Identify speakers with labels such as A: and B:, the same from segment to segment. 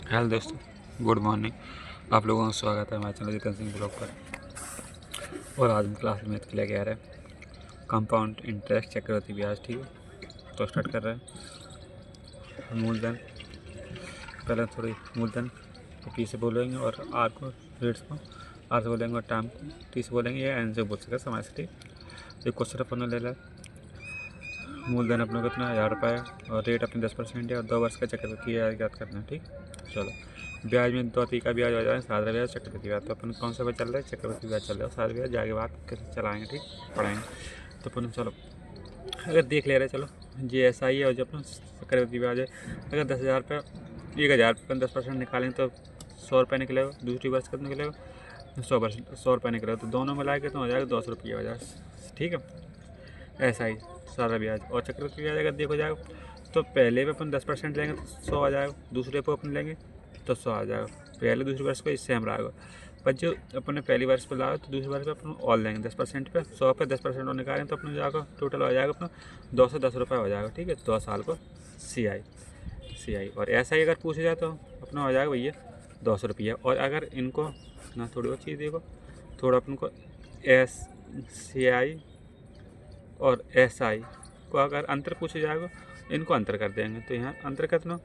A: Hello दोस्तों, good morning. आप लोगों का स्वागत है हमारे चैनल जितन सिंह ब्लॉग पर। और आज हम क्लास में मैथ के लिए आ रहे हैं कंपाउंड इंटरेस्ट चक्रवृद्धि ब्याज। ठीक है, तो स्टार्ट कर रहे हैं। मूलधन, पहले थोड़ी मूलधन को पी से बोलेंगे और आर को रेट्स को आर से बोलेंगे और टाइम को टी से बोलेंगे या एन से बोल सकते समय से। ठीक, एक क्वेश्चन अपन ले लें। मूलधन अपने को कितना 1000 रुपये और रेट अपने 10% है और 2 वर्ष का चक्रवृद्धि ब्याज याद करना है। ठीक, चलो। ब्याज में 2 तरीका ब्याज हो जाए, साधारण ब्याज, चक्रवृद्धि ब्याज। तो अपन कौन सा ब्याज चल रहा है? चक्रवृद्धि ब्याज चल रहा है। साधारण ब्याज जाके बात कैसे चलाएंगे, ठीक, पढ़ाएंगे। तो अपन चलो अगर देख ले रहे, चलो जी ऐसा ही है। और जब अपन चक्रवृद्धि ब्याज है, अगर 10,000 रुपये 1,000 रुपये 10% निकालेंगे तो 100 रुपये निकलेगा। दूसरी वर्ष कितना निकलेगा? 100 रुपये निकलेगा। तो दोनों मिला के तो हो जाएगा 200 रुपये हो जाएगा। ठीक है, ऐसा ही सारा ब्याज। और चक्रवृद्धि ब्याज अगर देखो जाएगा तो पहले पे अपन 10% लेंगे तो 100 आ जाएगा, दूसरे पे अपन लेंगे तो 100 आ जाएगा। पहले दूसरे वर्ष को इससे हम रहेगा, पर जो अपन ने पहली वर्ष पे लाया तो दूसरे वर्ष पे अपन और लेंगे 10% पे। 100 पे 10% और निकालेंगे तो अपने जाएगा टोटल हो जाएगा अपना 210 रुपये हो जाएगा। ठीक है, 2 साल को सी आई। और ऐसा ही अगर पूछा जाए तो अपना हो जाएगा भैया 200 रुपये। और अगर इनको ना थोड़ी और चीज़ देखो, थोड़ा अपन को SCI और SI को अगर अंतर पूछा जाएगा, इनको अंतर कर देंगे तो यहाँ अंतर कितना,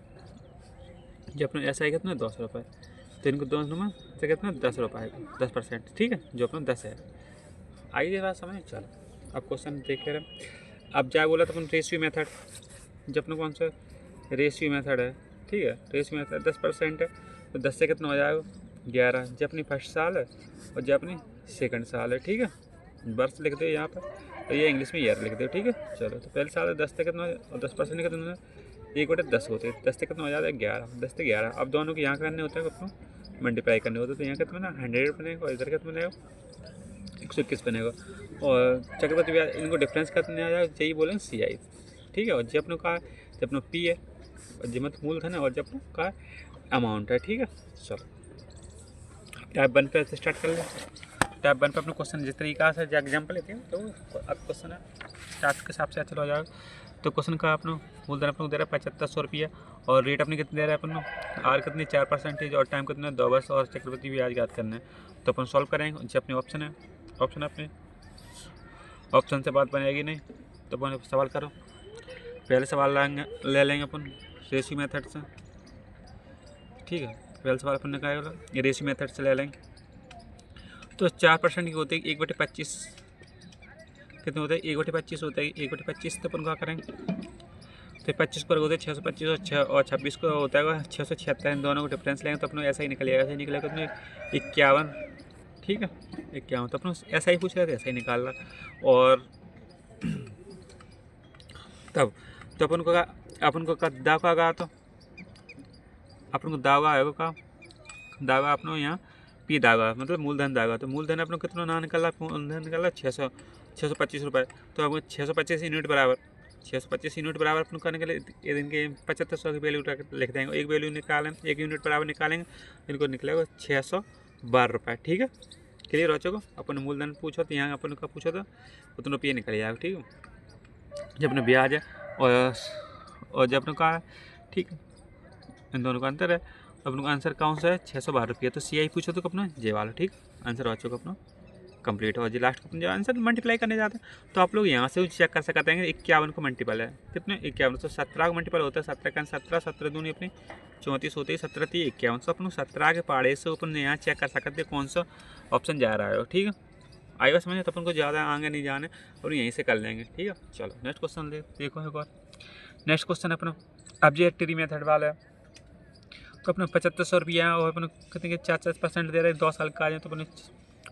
A: जो अपना SI कितना 200 रुपये, तो इनको दोनों में से कितना 10 रुपये 10%। ठीक है, जो अपना 10 है। आइए बात समझ। चलो अब क्वेश्चन देख रहे हैं। अब क्या बोला तो अपन रेशियो मेथड, जब अपना कौन सा रेशियो मेथड है। ठीक है, रेशियो मेथड 10% है तो 10 से कितना हो जाएगा 11, जो अपनी फर्स्ट साल है और जो अपनी सेकंड साल है। ठीक है, वर्ष लिख दो यहाँ पर, तो ये इंग्लिश में ईयर लिख दो। ठीक है, चलो। तो पहले साल 10 से कितना और 10% कितना, 1/10 होते हैं। 10 से कितना हो जाता है 11, 10 से 11। अब दोनों को यहाँ करने होते हैं, अपना मल्टीप्लाई करने होते हैं। तो यहाँ कितना ना 100 बनेगा और इधर कितना बनेगा 121 बनेगा। और चक्रवृद्धि ब्याज इनको डिफरेंस कितने आ जाएगा, यही बोलेंगे CI। ठीक है, और जब अपने का जब अपना P है और जिमत मूलधन है और जब अपना का अमाउंट है। ठीक है, चलो टाइप 1 पे स्टार्ट कर ले। टाइप 1 पे अपने क्वेश्चन जिस तरीका से एग्जाम्पल लेते हैं तो अब क्वेश्चन है टाइप के हिसाब से चलो हो जाएगा। तो क्वेश्चन का अपना मूलधन अपने को दे रहा है 7500 रुपया और रेट अपने कितने दे रहा है अपन आर कितनी 4% और टाइम कितना 2 वर्ष और चक्रवृद्धि ब्याज याद करना है। तो अपन सॉल्व करेंगे। जो अपने ऑप्शन है, ऑप्शन अपने ऑप्शन से बात बनेगी नहीं तो अपन सवाल करो। पहले सवाल ले लेंगे अपन रेशियो मेथड से। ठीक है, पहले सवाल अपन ने कहा ये रेशियो मेथड से ले लेंगे। तो 4% की होते हैं 1/25 कितने होते हैं 1/25 होता है 1/25। तो अपन क्या करेंगे, तो 25 पर होते हैं 625 और 26 को होता है 676। इन दोनों को डिफरेंस लेंगे तो अपने ऐसा ही निकलेगा, ऐसा ही निकलेगा अपने 51। ठीक है, 51। तो अपने ऐसा ही पूछ रहे थे, ऐसा ही निकालना। और तब तो अपन को दाव का आगा, तो अपन को दावा आएगा का दावा अपना यहाँ P दावा मतलब मूलधन दावा। तो मूलधन अपने कितना ना निकाला, मूलधन निकाला 625 रुपये। तो अब 625 यूनिट बराबर 625 यूनिट बराबर अपन करने के लिए ये इनके 7500 की वैल्यू लिख देंगे। एक वैल्यू निकालें, 1 यूनिट बराबर निकालेंगे, इनको निकलेगा 612 रुपये। ठीक है, क्लियर हो चुका। अपन मूलधन पूछो तो यहाँ अपन का पूछो तो उतना रुपये निकल जाएगा। ठीक है, जब अपने ब्याज है और जब अपने का, ठीक है, इन दोनों का अंतर है। अपने का आंसर कौन सा है 612 रुपये। तो CI पूछो तो अपना जे वाला। ठीक, आंसर हो चुका अपना कंप्लीट हो। जी लास्ट अपन जो आंसर मल्टीप्लाई करने जाते हैं तो आप लोग यहाँ से चेक कर सकते हैं। 51 को मल्टीपल है कितने 51, तो 17 को मल्टीपल होता है। 17 का 17, 17 दूनी अपनी 34 होती है, 17 थी 51। तो अपन 17 के पाड़े से अपन यहाँ चेक कर सकते हैं कौन सा ऑप्शन जा रहा है। ठीक है, आई बात समझे। तो अपन को ज़्यादा आगे नहीं जाने और यहीं से कर लेंगे। ठीक है, चलो नेक्स्ट क्वेश्चन देखो एक और। नेक्स्ट क्वेश्चन अपना ऑब्जेक्टिव मेथड वाला है। तो अपने 7500 रुपया और अपने कितने के 4% दे रहे हैं 2 साल का। तो अपने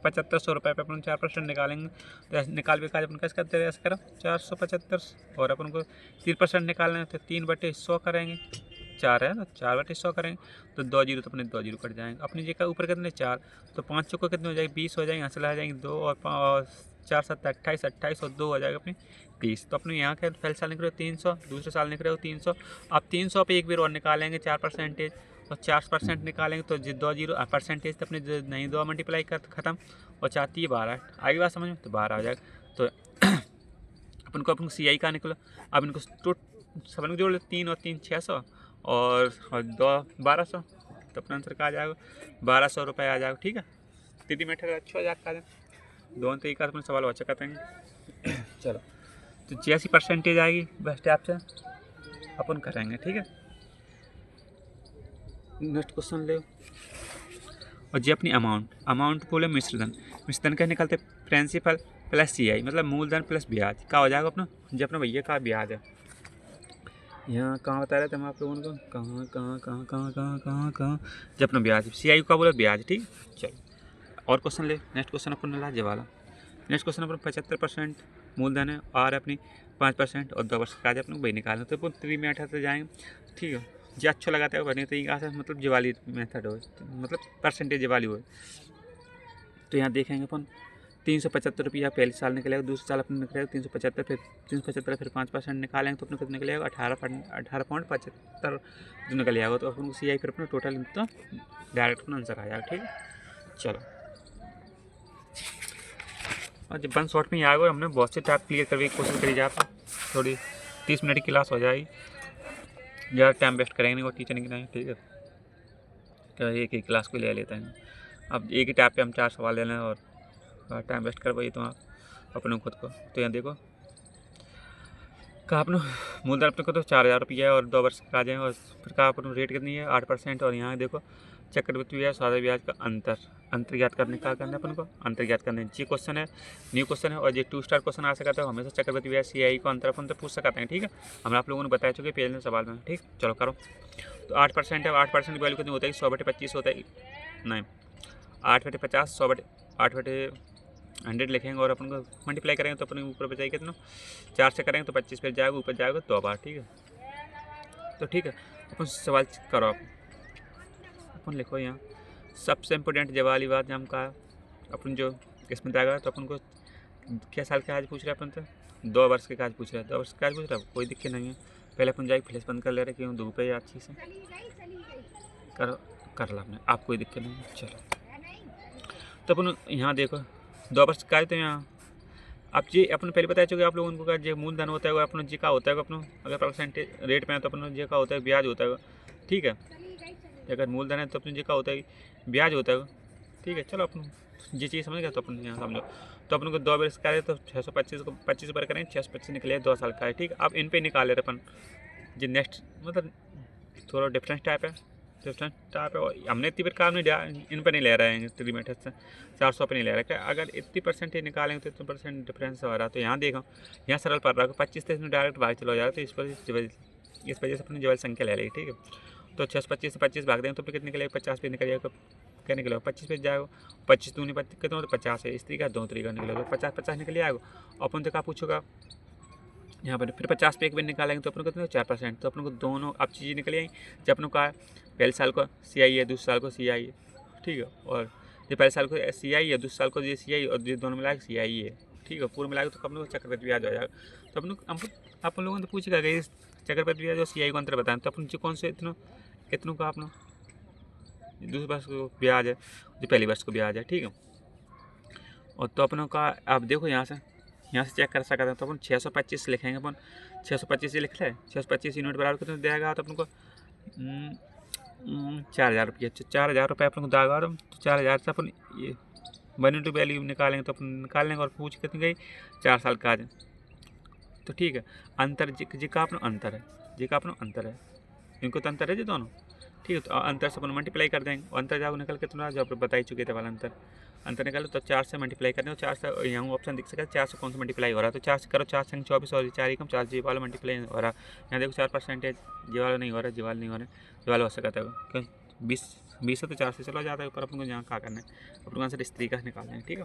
A: 7500 रुपये पे अपन 4% निकालेंगे। तो ऐसे निकाल के काज अपन कैसे करते हैं, ऐसे करो 475 और अपन को 3% निकालना है तो 3/100 करेंगे। 4 है ना, 4/100 करेंगे तो 2 जीरो, तो अपने 2 जीरो कट जाएंगे। अपनी जगह ऊपर कितने 4, तो 5 को कितने हो जाएगी 20 हो जाएंगे। यहाँ से ला जाएंगे 2 और 4 7 28, 28 और 2 हो जाएगा अपनी 30। तो अपने यहाँ के पहले साल निकले 300, दूसरे साल निकले 300। अब 300 पे एक बार और निकालेंगे 4% और 4% निकालेंगे तो 2 जीरो परसेंटेज तो अपने नहीं 2 मल्टीप्लाई कर खत्म और 4 12 आगे बात समझ में, तो 12 आ जाएगा। तो अपन को CI का निकला। अब इनको सब जोड़ लो 3 और 3 600 और 2 1200 तो अपना आंसर का आ जाएगा 1200 रुपये आ जाएगा। ठीक है, दीदी मेथड अच्छा हो जाएगा। दोनों तरीका से अपने सवाल अच्छा करते हैं। चलो, तो जैसी परसेंटेज आएगी बेस्ट ऐप से अपन करेंगे। ठीक है, नेक्स्ट क्वेश्चन ले। और जी अपनी अमाउंट बोले मिश्रधन का निकालते प्रिंसिपल प्लस CI मतलब मूलधन प्लस ब्याज क्या हो जाएगा अपना। जी अपना भैया का ब्याज है, यहाँ कहाँ बता रहे थे हम आप लोगों को, कहाँ जब अपना ब्याज CI का बोला ब्याज। ठीक, चलो और क्वेश्चन ले। नेक्स्ट क्वेश्चन अपन ला जवाला। नेक्स्ट क्वेश्चन अपन 75% मूलधन है और अपनी 5% और 2 वर्ष का आज अपने भाई निकालना, तो अपन 3 में 8 जाएंगे। ठीक है, जो अच्छा लगाता है बढ़िया तरीका से मतलब जवाली मेथड हो, मतलब परसेंटेज जवाली हो। तो यहाँ देखेंगे अपन 375 रुपया पहले साल निकलेगा, दूसरे साल अपने निकलेगा 375, फिर 375 फिर 5% निकालेंगे तो अपने कितना निकलेगा 18.75 जो निकल जाएगा। तो अपन CI फिर अपना टोटल तो डायरेक्ट अपना आंसर आ जाएगा। ठीक है, चलो और जब 1 शॉट में ही आएगा। हमने बहुत से टाइप क्लियर करने की कोशिश करी जाए, थोड़ी 30 मिनट की क्लास हो जाएगी, ज़्यादा टाइम वेस्ट करेंगे नहीं और टीचर नहीं कराएंगे। ठीक है, क्या एक ही क्लास को ले लेते हैं। अब एक ही टाइप पे हम 4 सवाल ले लें और टाइम वेस्ट कर पाइए तो आप अपने खुद को। तो यहाँ देखो कहा अपना मूलधन अपने को तो 4000 रुपया है और 2 वर्ष का आ जाएंगे। और फिर कहा अपन रेट कितनी है 8%। और यहाँ देखो चक्रवृद्धि ब्याज सादा ब्याज का अंतर ज्ञात करने का करना है अपन को, अंतर ज्ञात करने। जी क्वेश्चन है, न्यू क्वेश्चन है और ये 2 स्टार क्वेश्चन आ सकता है। हमेशा चक्रवृद्धि ब्याज CI को अंतर अपन तो पूछ सकते हैं। ठीक है, हम आप लोगों ने बताया चुके पहले सवाल में। ठीक, चलो करो। तो 8% है, 8% की वैल्यू कितनी होता है 100/25 होता है, नहीं 8/50 100/100 लिखेंगे और अपन को मल्टीप्लाई करेंगे तो अपने ऊपर बचाएगा कितना 4 से करेंगे तो 25 फिर जाएगा ऊपर जाएगा 2 बार। ठीक है, तो ठीक है अपन सवाल करो। आप अपन लिखो यहाँ सबसे इम्पोर्टेंट जवाब वाली बात हम कहा अपन जो इसमें जाएगा। तो अपन को क्या साल के आज पूछ रहे हैं अपन तो 2 वर्ष के आज पूछ रहे हैं। 2 वर्ष के आज पूछ रहा है, कोई दिक्कत नहीं है। पहले अपन जाएगी फ्लैश बंद कर ले रहे क्यों धूप है अच्छी से कर ला आपने, आप कोई दिक्कत नहीं है। चलो तो अपन यहाँ देखो 2 वर्ष का तो यहाँ आप जी अपन पहले बता चुके आप लोगों को जो मूलधन होता है वो अपना जी का होता है अपना, अगर परसेंटेज रेट में है तो अपना जी का होता है ब्याज होता है। ठीक है, अगर मूलधन है तो अपने जी का होता है ब्याज होता है। ठीक है, चलो अपन जी चीज़ समझ गया। तो अपन यहाँ समझो तो अपन को 2 वर्ष का है तो 625 को 25 पर करें 625 निकले 2 साल का है। ठीक है, अब इन पे निकाले अपन जी नेक्स्ट मतलब थोड़ा डिफरेंस टाइप है और हमने इतनी प्रकार में इन पर नहीं ले रहे हैं 3 मेथड से 400 पे नहीं ले रहा है। अगर इतनी परसेंटेज निकालेंगे तो इतने परसेंट डिफरेंस हो रहा है। तो यहाँ देखो यहाँ सरल पड़ रहा है 25 से इसमें डायरेक्ट भाग चला जाएगा। तो इस वजह से अपनी जवल संख्या ले लेगी। ठीक है, तो 625 से 25 भाग देंगे तो फिर कितने निकलेगा 50 पे निकल जाएगा। क्या निकलेगा 25 पे जाएगा 25 दूनी कितना तो 50 है। इस तरीका 2 तरीका निकलेगा 50 निकल जाएगा। अपन तो क्या पूछोगा यहाँ पर फिर 50 पे एक बार निकालेंगे तो अपन को कितना 4%। तो अपन को दोनों अब चीज़ें निकल आई। जब अपन का पहले साल को CI है दूसरे साल को CI है। ठीक है, और ये पहले साल को CI है दूसरे साल को ये CI और ये दोनों मिला के CI है। ठीक है, पूरे मिला के तो अपन को चक्रवृद्धि ब्याज हो जाएगा। तो अपन लोगों ने तो पूछेगा कि चक्रवृद्धि ब्याज और CI को अंतर बताएं। तो अपन जो कौन से इतनों का अपना दूसरे वर्ष को ब्याज है जो पहले वर्ष को ब्याज है। ठीक है, और तो अपनों का आप देखो यहाँ से चेक कर सकते हैं। तो अपन 625 लिखेंगे। अपन 625 लिख ले 625 यूनिट बराबर कितना देगा तो अपन को 4000 रुपये 4000 रुपये अपन को देगा। तो 4000 से अपन ये 1 वैल्यू निकालेंगे तो अपन निकाल लेंगे और पूछ कितनी गई 4 साल का आज। तो ठीक है, अंतर जी का अपना अंतर है इनको तो अंतर है जी दोनों। ठीक है, तो अंतर से अपन मल्टीप्लाई कर देंगे। अंतर जाओ निकल के तुम्हारा जो आप बता ही चुके थे वाला अंतर निकालो तो 4 से मल्टीप्लाई करने और 4 से यहाँ ऑप्शन दिख सका 4 से कौन सा मल्टीप्लाई हो रहा है। तो 4 से करो 4 संग 24 और 4 एकम 4 जी वाला मल्टीप्लाई हो रहा है। यहाँ देखो 4% जी वाला नहीं हो रहा, जी वाला नहीं हो रहा, जी वाला हो सकता है क्यों 20 से तो 4 से चला जाता है ऊपर। अपन को यहाँ क्या करना है अपन आंसर इस तरीका से निकालना है। ठीक है,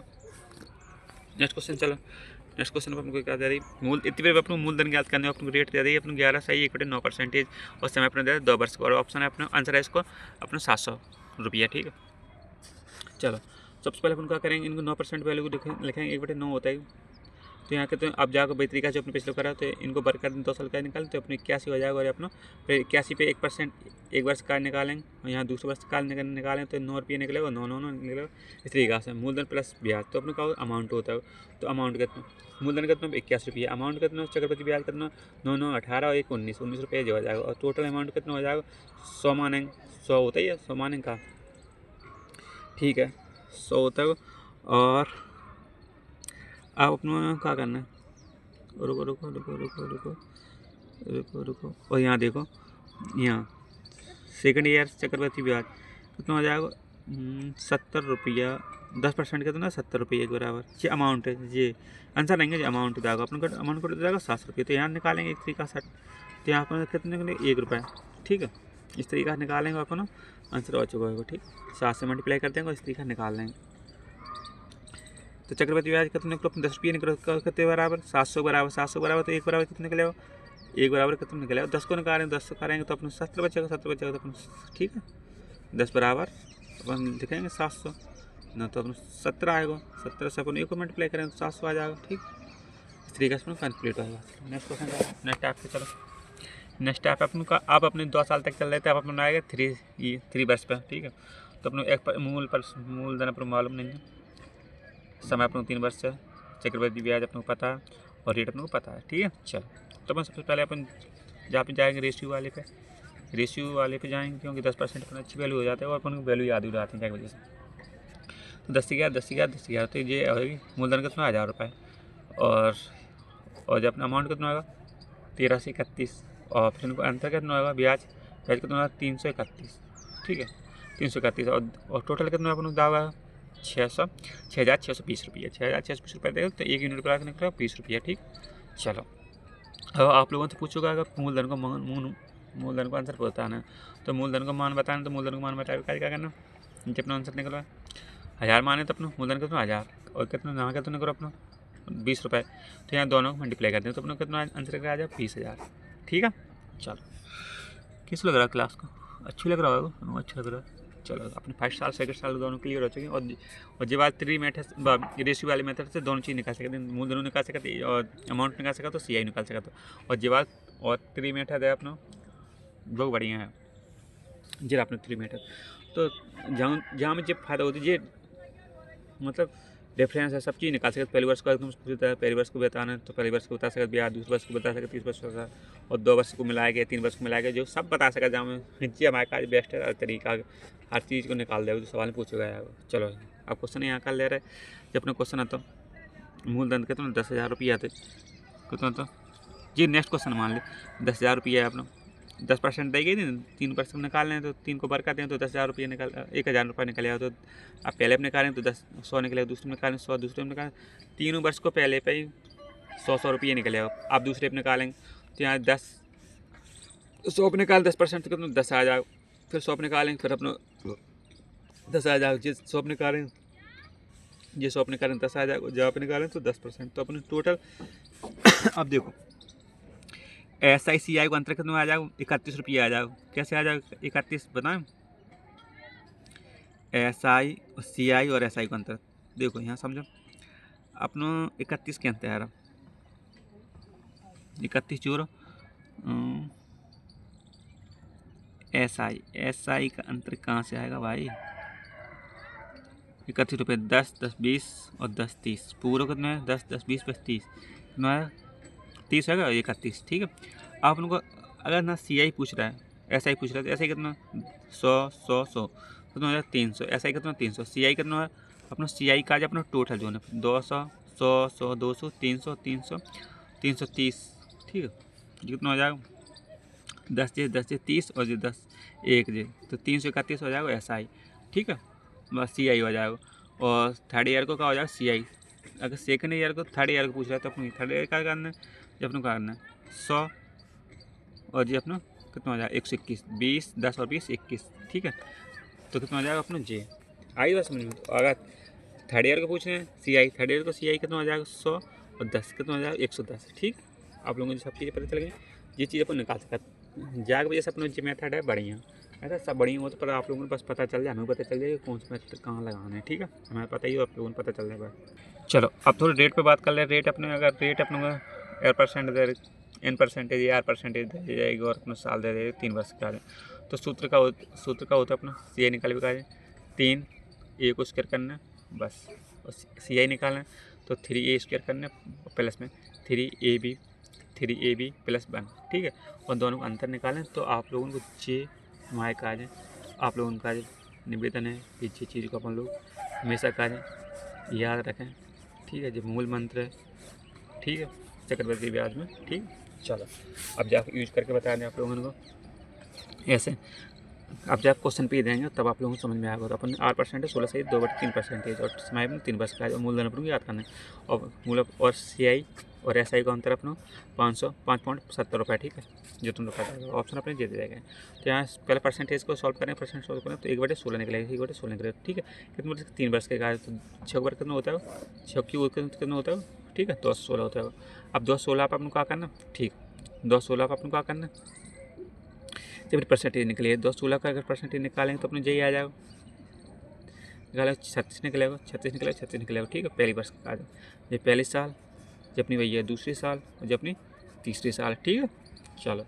A: नेक्स्ट क्वेश्चन चलो। नेक्स्ट क्वेश्चन पर आपको क्या दे रही मूल इतनी बार अपने मूलधन ज्ञात करने अपने रेट दे रही है अपने 11 सही 1/9% और समय अपने दे रहा है 2 वर्ष को और ऑप्शन है अपना आंसर है इसको अपना 700 रुपया। ठीक है, चलो सबसे पहले अपन क्या करेंगे इनको 9% वैल्यू को लिखेंगे 1/9 होता है। तो यहाँ के तो अब जाकर वही तरीका जो अपने पिछले करा तो इनको वर्क कर 2 साल का निकाल तो अपने 81 हो जाएगा और अपना फिर 81 पे 1% एक वर्ष का निकालेंगे और यहाँ दूसरे वर्ष का निकालें तो 9 रुपये निकलेगा, 9 निकलेगा। इस तरीके से मूलधन प्लस ब्याज तो अपने का अमाउंट होता है। तो अमाउंट कितना, मूलधन कितना 81 रुपये, अमाउंट कितना चक्रवृद्धि ब्याज कितना 9 9 18 और 1 19 रुपये जो हो जाएगा। और टोटल अमाउंट कितना हो जाएगा 100 मानेंगे, 100 होता ही है, 100 मानेंगे का, ठीक है 100 होता है। और आप अपना क्या करना है, रुको रुको रुको रुको रुको रुको रुको और यहाँ देखो, यहाँ सेकंड ईयर चक्रवृद्धि ब्याज कितना हो जाएगा 70 रुपया, 10% कितना 70 रुपये के बराबर। ये अमाउंट है, ये आंसर नहीं है, ये अमाउंट जाएगा अपन का, अमाउंट को जाएगा 700 रुपये। तो यहाँ निकालेंगे एक तरीका 60, तो यहाँ पर कितने निकले 1 रुपये, ठीक है। इस तरीका से निकालेंगे अपन, आंसर हो चुका होगा, ठीक 7 से मल्टीप्लाई कर देंगे और इस तरीका निकाल लेंगे। तो चक्रवृद्धि ब्याज कितने निकलो 10 रुपये निकलो कितने बराबर 700 बराबर, 700 बराबर तो 1 बराबर कितने निकलेगा, 1 बराबर कितने निकलेगा 10 को निकालेंगे, 10 से करेंगे तो अपने 70 बचेगा, 70 बचेगा तो अपने, ठीक है 10 बराबर अपन लिखेंगे 700 ना, तो अपन 70 आएगा, 70 से अपन 1 को मल्टीप्लाई करेंगे तो 700 आ जाएगा, ठीक। इस तरीके से कंप्लीट होगा। नेक्स्ट क्वेश्चन का नेक्स्ट ऐप पे चलो। नेक्स्ट ऐप अपन का आप अपने 2 साल तक चल रहे थे, आप अपना आएगा 3 वर्ष पे, ठीक है। तो अपने एक मूलधन अपन मालूम नहीं है, समय अपने 3 वर्ष है, चक्रवृद्धि ब्याज अपने को पता है और रेट अपने को पता है, ठीक है। चलो तो अपन सबसे पहले अपन जहाँ पे जाएंगे रेशियो वाले पे जाएंगे, क्योंकि 10% अपना अच्छी वैल्यू हो जाता है और अपन को वैल्यू याद हो जाती है क्या वजह से। तो 10 से 11 तो ये होगी मूलधन कितना 1000 रुपये और जब अपना अमाउंट कितना होगा 13 से 31 और फिर इनको अंतर कितना होगा ब्याज कितना होगा 331, ठीक है 331 और टोटल कितना अपन दावा 6,620 रुपये, 6,620 रुपये देगा तो 1 यूनिट पर निकला 20 रुपये, ठीक। चलो अब आप लोगों से पूछोगा अगर मूलधन को आंसर बताना है, तो मूलधन को मान बताना, तो मूलधन को मान बताया क्या करना, नीचे अपना आंसर निकलवा 1000 माने तो अपना मूलधन कितना 1000 और कितना यहाँ कितना निकलो अपना 20 रुपये, तो यहाँ दोनों को मल्टीप्लाई कर दें तो अपना कितना आंसर आ जाए 20,000, ठीक है। चलो किस लग रहा है क्लास को, अच्छी लग रहा होगा, अच्छा लग रहा है। चलो अपने फर्स्ट साल सेकंड साल दोनों क्लियर हो चुके हैं। और जब बात 3 मेथड रेशियो वाले मेथड से दोनों चीज़ निकाल सकते हैं, मूलधन निकाल सकते और अमाउंट निकाल सका तो CI निकाल सका तो। और जब बात और 3 मेथड है अपना बहुत बढ़िया है, जब आपने 3 मेथड तो जहाँ में जब फायदा होती है मतलब डिफरेंस है, सब चीज़ निकाल सकते। पहले वर्ष को एकदम पूछता है, पहले वर्ष को बताना है तो पहले वर्ष को बता सकते ब्याज, दूसरे वर्ष को बता सकते 30 वर्ष का और 2 वर्ष को मिलाएगा 3 वर्ष को मिलाएगा, जो सब बता सका जहाँ में नीचे हमारे का बेस्ट है तरीका हर चीज़ को निकाल देगा, जो सवाल पूछेगा यार। चलो अब क्वेश्चन यहाँ कर ले रहे जब अपना क्वेश्चन आता मूलधन कितना 10,000 रुपये आते कितना तो जी। नेक्स्ट क्वेश्चन मान ली 10,000 रुपये है अपना 10% देगी नहीं, 3% निकाल लें तो 3 को बरका दें तो 10,000 रुपये निकल 1,000 रुपये निकलेगा। तो आप पहले में निकालें तो 100 निकलेगा, दूसरे में निकालें 100, दूसरे में निकालें 3 वर्ष को पहले पे ही 100 रुपये निकलेगा। आप दूसरे पे निकालेंगे तो यहाँ 100 पे निकाल 10% कितना 10 आ जाएगा, फिर 100 पे निकालेंगे फिर अपना 10 आ जाएगा, जिस 100 पे निकालें ये 100 पे निकालें 10 आ जाएगा, जब आप निकालें तो 10%। तो अपने टोटल अब देखो SI को अंतर कितना आ जाएगा 31 रुपये आ जाएगा। कैसे आ जाएगा 31 बताएं, SI और CI और SI को अंतर देखो यहाँ समझो अपना 31 के अंतर आ रहा 31 जोड़ो SI का अंतर कहाँ से आएगा भाई 31 रुपये 10 10 20 और 10 30 पूरा कितना है 10 10 20 + 30 कितना है 30 है 31, ठीक है। आप उनको अगर ना CI पूछ रहा है SI पूछ रहा है तो SI कितना 100 100 100 कितना हो 300, SI कितना 300, CI कितना है अपना CI का जो अपना टोटल जो है 200 100 100 200 300 300 330, ठीक है। कितना हो जाएगा 10 30 और 10 1 तो 331 हो जाएगा SI, ठीक है। बस CI हो जाएगा। और थर्ड ईयर को क्या हो जाएगा CI। अगर सेकंड ईयर को थर्ड ईयर को पूछ रहा है तो अपनी थर्ड ईयर का करना है जब अपने करना है 100 और जी अपना कितना हो जाएगा 121 20 10 और 20 21, ठीक है। तो कितना हो जाएगा अपना J आई बस समझ में। अगर थर्ड ईयर को पूछ रहे हैं CI, थर्ड ईयर को CI कितना हो जाएगा 100 और 10 कितना हो जाएगा 110, ठीक। आप लोगों को सब चीज़ें पता चल गई, ये चीज़ अपन निकाल सकते जाग वजह से अपना जो मेथड है बढ़िया ऐसा सब बढ़िया हो तो पर आप लोगों को बस पता चल जाए, हमें पता चल जाए कौन सा मेथड कहाँ लगाना है, ठीक है। हमें पता ही हो आप लोगों को पता चल जाएगा। चलो अब थोड़ी रेट पे बात कर ले। रेट अपने अगर रेट अपने को N% दे N% या R% दे जाएगी और अपना साल दे देगी 3 वर्ष का। तो सूत्र का होता है अपना सी आई निकाल का 3 ए को स्क्वायर करना बस, और सी आई निकालना है तो 3a स्क्वायर करना प्लस में 3ab प्लस 1, ठीक है। और दोनों का अंतर निकालें तो आप लोगों को जे माय का आ जाए। आप लोगों का निवेदन है कि ये चीज़ को अपन लोग हमेशा का याद रखें, ठीक है। जो मूल मंत्र है, ठीक है, चक्रवृद्धि ब्याज में, ठीक। चलो अब जब यूज करके बता दें आप लोगों को ऐसे। अब जब क्वेश्चन पे देंगे तब आप लोगों को समझ में आएगा। तो अपन 8% है 16 सही 2/3% और समय में 3 वर्ष का है। मूलधन अपन को याद करना है और मूल और CI और SI का अंतर अपना 505.70 रुपये, ठीक है। जो तुम लोग पता ऑप्शन अपने दे दिया गया। तो यहाँ पहले परसेंटेज को सॉल्व करें, परसेंट सॉल्व करें तो 1/16 निकलेगा, 1/16 निकलेगा, ठीक है। कितने 3 वर्ष के कार्य तो 6 बार कितना होता है, 6 की कितना होता है, ठीक है, 216 होता है। अब 216 आप अपने क्या करना, ठीक, 216 का अपन क्या करना, जब परसेंटेज निकलेगा 216 का अगर परसेंटेज निकालेंगे तो अपने यही आ जाएगा, निकालेगा 36 निकलेगा, 36 निकलेगा, ठीक है। पहली वर्ष का कार्य ये पहले साल, जब अपनी भैया दूसरी साल और जब अपनी तीसरी साल, ठीक है। चलो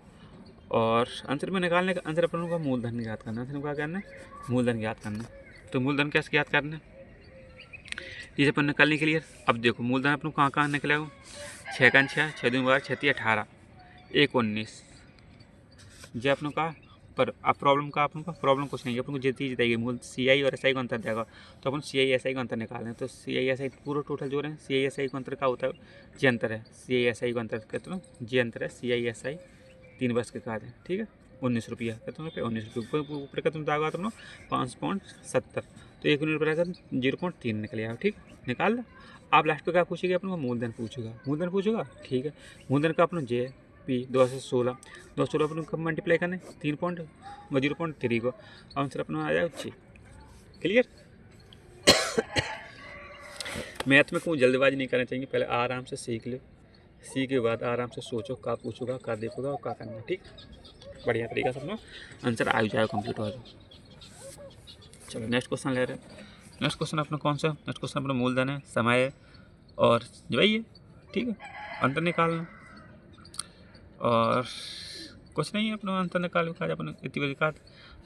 A: और आंसर में निकालने का आंसर अपन को मूलधन याद करना, आंसर क्या करना है, मूलधन याद करना। तो मूलधन कैसे याद करना है ये अपन निकालने के लिए। अब देखो मूलधन अपन कहाँ कहाँ निकलेगा, 6 का 6, 6 दूनी 12, 6 18, 1 19 जो अपन का। पर अब प्रॉब्लम का अपन को प्रॉब्लम कुछ नहीं है, अपन को जितनी बताइए मूल CI और SI का अंतर देगा तो अपन CI SI का अंतर निकालें। तो CI SI पूरा टोटल जो है CI SI का अंतर का होता है, जे अंतर है CI SI का अंतर कहते हो, जे अंतर है CI SI 3 वर्ष के कार्य, ठीक है। 19 रुपया कहते हो, 19 रुपये ऊपर का तुम दागा तुम 5.70, तो 1 यूनिट पर 0.3 निकल आएगा, ठीक, निकाल लो। आप लास्ट पे क्या पूछेगा अपन को, मूलधन पूछेगा, ठीक है। मूलधन का अपन जे पी 216 अपन को मल्टीप्लाई करना है 0.3 को, आंसर अपना आ जाएगा 6, क्लियर। मैथ में कोई जल्दबाजी नहीं करना चाहिए, पहले आराम से सीख लो, सीख के बाद आराम से सोचो क्या पूछोगा, क्या देखोगा और क्या करना, ठीक। बढ़िया तरीका से अपना आंसर आ जाएगा, कंप्लीट हो जाएगा। चलो नेक्स्ट क्वेश्चन ले रहे हैं। नेक्स्ट क्वेश्चन अपना कौन सा, नेक्स्ट क्वेश्चन अपना मूलधन है, समय है और वही है, ठीक है। अंतर निकालना और कुछ नहीं है, अपना अंतर निकाल खा अपन इतनी बजे का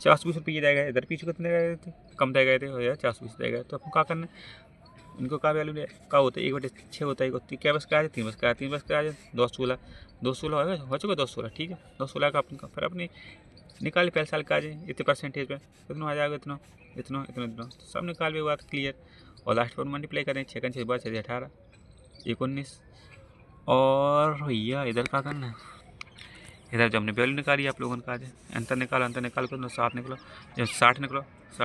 A: 420 रुपये जाएगा, इधर पीछे कितने गए थे, कम दे गए थे यार 420 दे गए। तो अपन क्या करना है, इनको क्या वैल्यू क्या होता है, 1/6 होता है, क्या बस का आ जाए 3 बस का, 3 बस का आ जाए 216 हो चुका 216, ठीक है। 216 का अपन फिर अपनी निकाल पहले साल का आ जाए इतने परसेंटेज पे कितना आ जाएगा, इतना तो सब निकाल भी बात क्लियर। और लास्ट पर मल्टीप्लाई करें 6 का 6 बार 6 18, 1 19 और भैया इधर क्या करना है, इधर जब हमने वैल्यू निकाली आप लोगों ने कहा जाए अंतर निकाल कर 7 निकलो, जब 60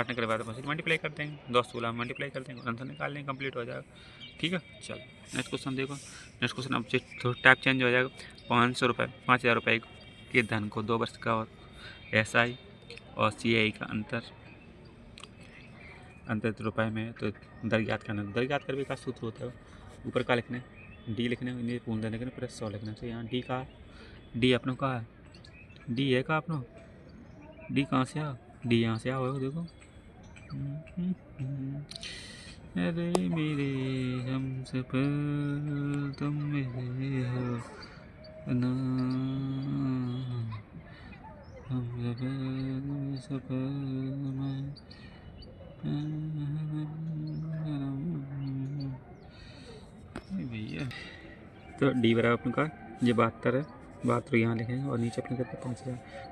A: निकले बाद मल्टीप्लाई कर देंगे 216 मल्टीप्लाई कर देंगे, आंसर निकाल लेंगे, कंप्लीट हो जाएगा, ठीक है। चलो नेक्स्ट क्वेश्चन देखो। नेक्स्ट क्वेश्चन अब थोड़ा टाइप चेंज हो जाएगा। 500 रुपये 5000 रुपये के धन को 2 वर्ष का और SI और CI का अंतर रुपये में, तो दर याद करना, दर याद करने का सूत्र होता है ऊपर का लिखने D लिखने पूर्ण लिखने पूरा 100 लिखना। तो यहाँ डी अपनों का है, डी है का अपनों, डी कहाँ से आ, डी यहाँ से आओ देखो। अरे मेरे हम सफर तुम मेरे हो ना, हम सफर भैया। तो डी बराबर अपन का ये 72 है, 72 यहाँ लिखेंगे और नीचे अपने करते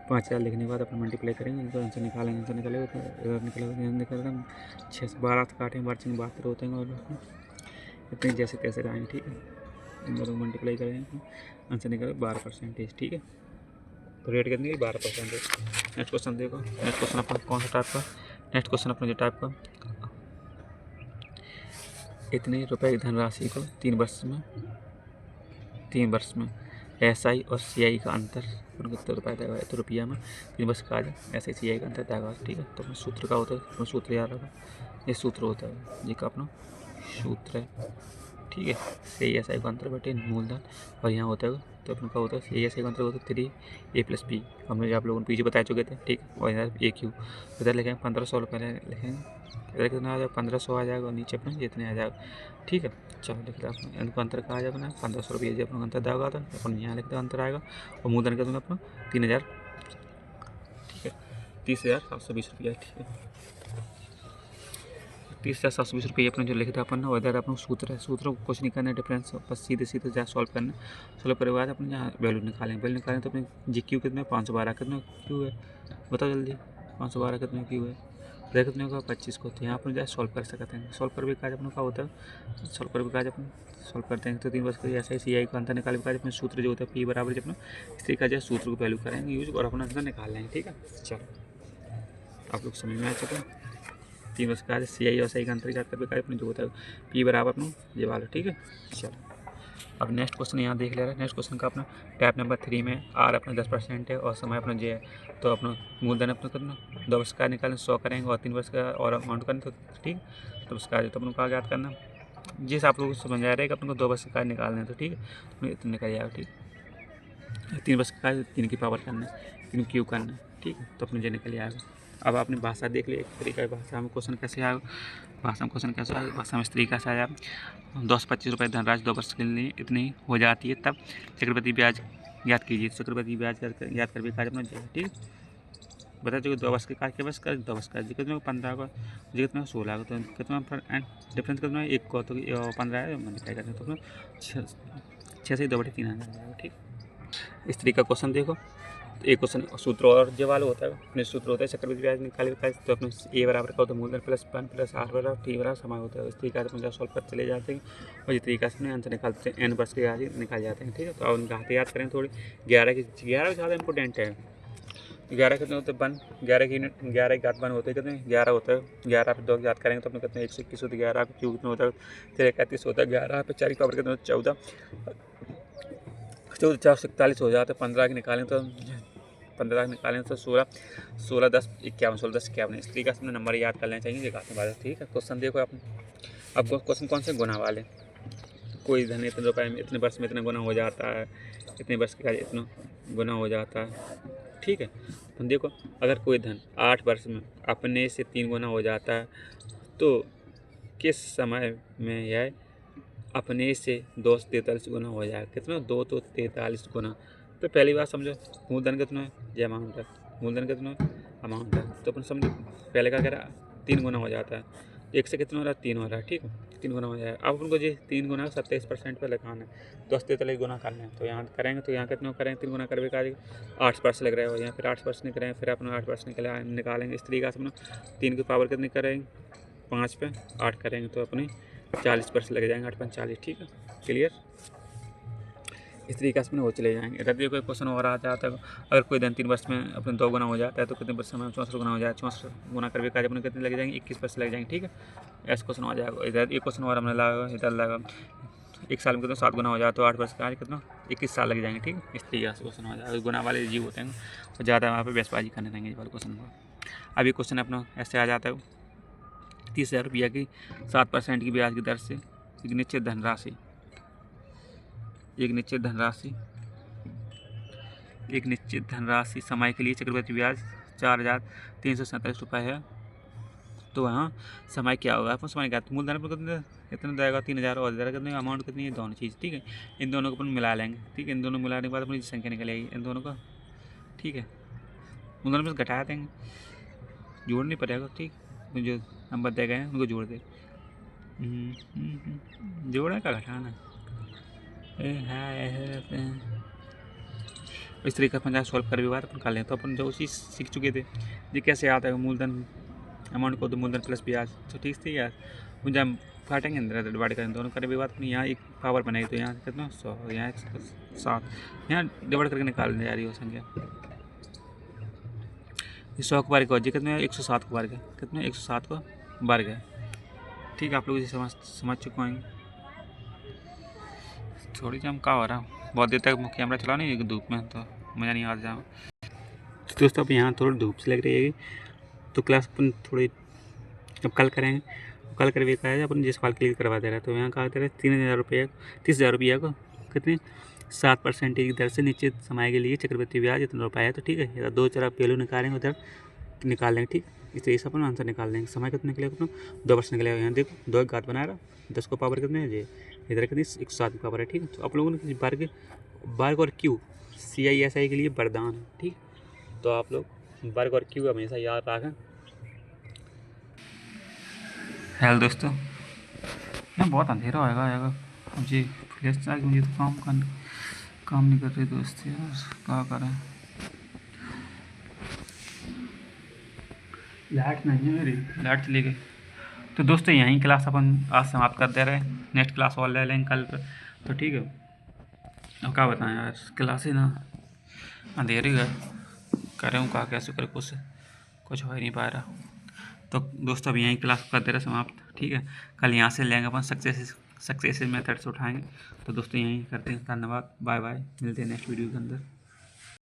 A: 5000 लिखने के बाद अपन मल्टीप्लाई करेंगे, इनको आंसर निकालेंगे, आंसर निकालेगा तो निकलेगा 6 से 12 काटेंगे 72 होते हैं और इतने जैसे तैसे आएंगे, ठीक है। इन दोनों मल्टीप्लाई करेंगे आंसर निकलेगा 12%, ठीक है। तो रेट कितनी है 12%। नेक्स्ट क्वेश्चन देखो। नेक्स्ट क्वेश्चन अपना कौन सा टाइप का, नेक्स्ट क्वेश्चन अपना जो टाइप का, इतने रुपए की धनराशि को 3 वर्ष में SI और CI का अंतर कितने रुपये देगा, तो रुपया में 3 वर्ष का आ जाए SI CI का अंतर देगा, ठीक है। तो अपना सूत्र का होता है, अपना सूत्र याद रखा, ये सूत्र होता है जी का अपना सूत्र है, ठीक है। CI SI का अंतर बटे मूलधन और यहाँ होता है तो अपने का होता है CI SI का अंतर होता है 3A + B, हमने आप लोगों ने पीछे बता चुके थे, ठीक। और इधर AQ इधर लिखेंगे 1500 रुपये लिखेंगे, इधर कितना आ जाएगा 1500 आ जाएगा और नीचे अपने जितने आ जाएगा, ठीक है। चलो लिख रहा इनको अंतर कहा जाएगा ना 1500 रुपये जब अपना अंतर देगा तो अपन यहाँ लिखते अंतर आएगा और मूलधन का अपना 3000, ठीक है। 30,720 रुपया। ठीक है, 30,720 रुपये अपने जो लिखे थे अपन ने, इधर अपना सूत्र है, सूत्र को कुछ नहीं करना है, डिफरेंस बस सीधे सीधे जहाँ सॉल्व करना है। सॉल्व करने के बाद अपने यहाँ वैल्यू निकालें, वैल्यू निकालें तो अपने जी क्यू कितने 512 कितना क्यू है, बताओ जल्दी 512 कितना क्यू है, ब्रैकेट कितने होगा 25 को। तो यहाँ पर जाए सॉल्व कर सकते हैं। सॉल्व कर भी काज अपना क्या होता है, सॉल्व कर भी काज अपन सॉल्व करते हैं तो 3 बस ऐसा ही सी आई का अंतर निकाल भी काज अपने सूत्र जो होता है पी बराबर, जब अपना इस तरीके का सूत्र को वैल्यू करेंगे यूज और अपना अंतर निकाल लेंगे। ठीक है, चलो आप लोग समझ में आ चुके हैं। 3 बस का सी आई और सही का अंतर याद कर भी काज अपने जो होता है पी बराबर अपना ये वाला। ठीक है, चलो अब नेक्स्ट क्वेश्चन यहाँ देख ले रहे हैं। नेक्स्ट क्वेश्चन का अपना टैप नंबर 3 में आर अपना 10% है और समय अपना जे है, तो अपना मूलधन अपना कितना 2 वर्ष का निकालें 100 करेंगे और 3 वर्ष का और अमाउंट करें तो ठीक। तो उसका तो अपने को याद करना जिस आप लोगों को समझ आ रहा है कि अपने को 2 वर्ष का निकालना है तो ठीक है, तो इतना निकल जाएगा। ठीक, 3 वर्ष का 3 की पावर करना है, 3 क्यू करना है। ठीक है, तो अपने जे निकल जाएगा। अब आपने भाषा देख ली, एक तरीका है भाषा में क्वेश्चन कैसे आएगा, भाषा में क्वेश्चन कैसे आएगा, भाषा में इस तरीका से आया 225 रुपये धनराशि 2 वर्ष के लिए इतनी हो जाती है, तब चक्रवृद्धि ब्याज याद कीजिए। चक्रवृद्धि ब्याज याद कर भी कार्य अपना जाए। ठीक, बता जो 2 वर्ष के कार्य के बस कर 2 वर्ष का कितना 15 का कितना 16 का, तो कितना डिफरेंस कितना है 1 को, तो 15 है मल्टीप्लाई करते हैं तो अपना 6 से 2/3 आ जाएगा। ठीक, इस तरीका का क्वेश्चन देखो। एक क्वेश्चन सूत्र और जो वाला होता है अपने सूत्र होता है चक्रवृद्धि ब्याज निकाले तो अपने ए बराबर का होता है मूलधन प्लस 1 प्लस आर बराबर टी बराबर समय होता है। इस तरीके से अपने सॉल्व कर चले जाते हैं और इस तरीके से अपने आंसर निकालते हैं, एन वर्ष के आज निकाल जाते हैं। ठीक है, तो अब उनका हाथ याद करें थोड़ी 11 ज़्यादा इंपॉर्टेंट है। 11 कितने होते हैं 1, 11 की यूनिट 11 की घात 1 होते हैं कितने 11 होता है। 11 पे 2 याद करेंगे तो अपने कितने 121 होते हैं। 11 क्यू कितना होता है 31 होता है। 11 पे 4 की पावर कितना 14 441 हो जाता है। 15 की निकालें तो 15 निकालें तो 16 10 51 16 10 51 इस तरीके से अपने नंबर याद कर लेना चाहिए निकालने वाले। ठीक है, क्वेश्चन देखो आप। अब क्वेश्चन कौन से गुना वाले, कोई धन इतने रुपये में इतने वर्ष में इतना गुना हो जाता है, इतने वर्ष के इतना गुना हो जाता है। ठीक है, तो देखो अगर कोई धन 8 वर्ष में अपने से 3 गुना हो जाता है तो किस समय में यह अपने से 2 से 43 गुना हो जाएगा। कितना 2 तो 43 गुना। तो पहली बात समझो मूलधन कितना है ये अमाउंट है, मूलधन कितना है अमाउंट है, तो अपन समझो पहले का कह रहा 3 गुना हो जाता है, 1 से कितना हो रहा है 3 हो रहा है। ठीक है, 3 गुना हो जाएगा। अब उनको जी 3 गुना 27% पर लगाना है, 10 से 43 गुना करना है, तो यहाँ करेंगे तो यहाँ कितना करेंगे 3 गुना करके काज 8% लग रहा है, यहाँ फिर 8% निकलेंगे, फिर अपना 8% निकालेंगे। इस तरीके से अपना 3 की पावर कितनी करेंगे 5 पे 8 करेंगे तो अपने 40% लग जाएंगे, 8 5 40। ठीक है, क्लियर। इस तरीके से वो चले जाएंगे। अगर कोई क्वेश्चन और आ जाता है, अगर कोई धन 3 वर्ष में अपने 2 गुना हो जाता है तो कितने वर्ष में 64 गुना हो जाए, 64 गुना करके कार्य अपने कितने लग जाएंगे 21% लग जाएंगे। ठीक है, ऐसा क्वेश्चन आ जाएगा। इधर एक क्वेश्चन और हमने लगा, इधर लगा 1 साल में कितना 7 गुना हो जाए तो 8 वर्ष का कितना 21 साल लग जाएंगे। ठीक है, इस तरीके से क्वेश्चन हो जाएगा। गुना वाले जीव होते हैं और ज़्यादा वहाँ पर बेसबाजी करने देंगे इस वाले क्वेश्चन को। अब ये क्वेश्चन अपना ऐसे आ जाता है 30,000 रुपया की 7% की ब्याज की दर से एक निश्चित धनराशि एक निश्चित धनराशि समय के लिए चक्रवृद्धि ब्याज 4,347 रुपये है, तो वहाँ समय क्या होगा आपको समय क्या, तो मूलधन पर कितना जाएगा 3,000 और जाएगा कितने अमाउंट कितनी है दोनों चीज़। ठीक है, इन दोनों को अपन मिला लेंगे। ठीक है, इन दोनों मिलाने के बाद अपनी संख्या निकलेगी इन दोनों का। ठीक है, मूलधन पर घटा देंगे, जोड़ नहीं पड़ेगा। ठीक, जो नंबर दे गए हैं उनको जोड़ दे, जोड़ने का घटाना इस तरीके से सॉल्व कर भी बात अपन कर लें। तो अपन जो चीज़ सीख चुके थे ये कैसे आता है मूलधन अमाउंट को तो मूलधन प्लस ब्याज, तो ठीक थी यार। मुझे हम काटेंगे अंदर डिवाइड करें दोनों करे भी बात नहीं। यहाँ एक पावर बनेगी तो यहाँ कितना 100, यहाँ 7, यहाँ डिवाइड करके निकाल दे यार वो संख्या। 100 को वर्ग जी कितना 107 को वर्ग है, कितना 107 को वर्ग है। ठीक है, आप लोग इसे समझ चुके होंगे। थोड़ी सी हम क्या हो रहा बहुत देर तक कैमरा चला नहीं धूप में तो मज़ा नहीं आ जाए। तो दोस्तों अब यहाँ थोड़ी धूप से लग रही है तो क्लास अपन थोड़ी अब कल करेंगे। कल कर भी कहा अपन जिस सवाल क्लियर करवा दे रहा है तो यहाँ कहा दे रहा है 30,000 रुपया को कितने 7% की दर से निश्चित समय के लिए चक्रवृद्धि ब्याज इतना रुपया है। तो ठीक है, 2 तरफ पहलू निकालेंगे उधर निकाल लेंगे। ठीक, इस तरीके से अपन आंसर निकाल लेंगे। समय कितना निकलेगा अपना 2 वर्ष निकलेगा। यहाँ देखो 2 घात बना रहा 10 को पावर कितने है जी इधर कितनी 107 की पावर है। ठीक है, तो आप लोगों ने वर्ग और क्यू CISI के लिए वरदान है। ठीक, तो आप लोग वर्क और क्यू हमेशा याद रखें। हेलो दोस्तों, यहाँ बहुत अंधेरा होएगा मुझे फ्लैश चाहिए, मुझे तो काम नहीं कर रही दोस्त यार, क्या करें। लाइट नहीं है मेरी, लाइट चली गई। तो दोस्तों यहीं क्लास अपन आज समाप्त कर दे रहे हैं, नेक्स्ट क्लास और ले लेंगे कल पर, तो ठीक है। अब क्या बताएं यार, क्लास ही ना अंधेरी है, करें क्या, कैसे करे, कुछ हो ही नहीं पा रहा। तो दोस्तों अब यहीं क्लास कर दे रहे समाप्त, ठीक है। कल यहाँ से लेंगे अपन सक्सेसिव मेथड से उठाएंगे। तो दोस्तों यहीं करते हैं, धन्यवाद, बाय बाय, मिलते हैं नेक्स्ट वीडियो के अंदर।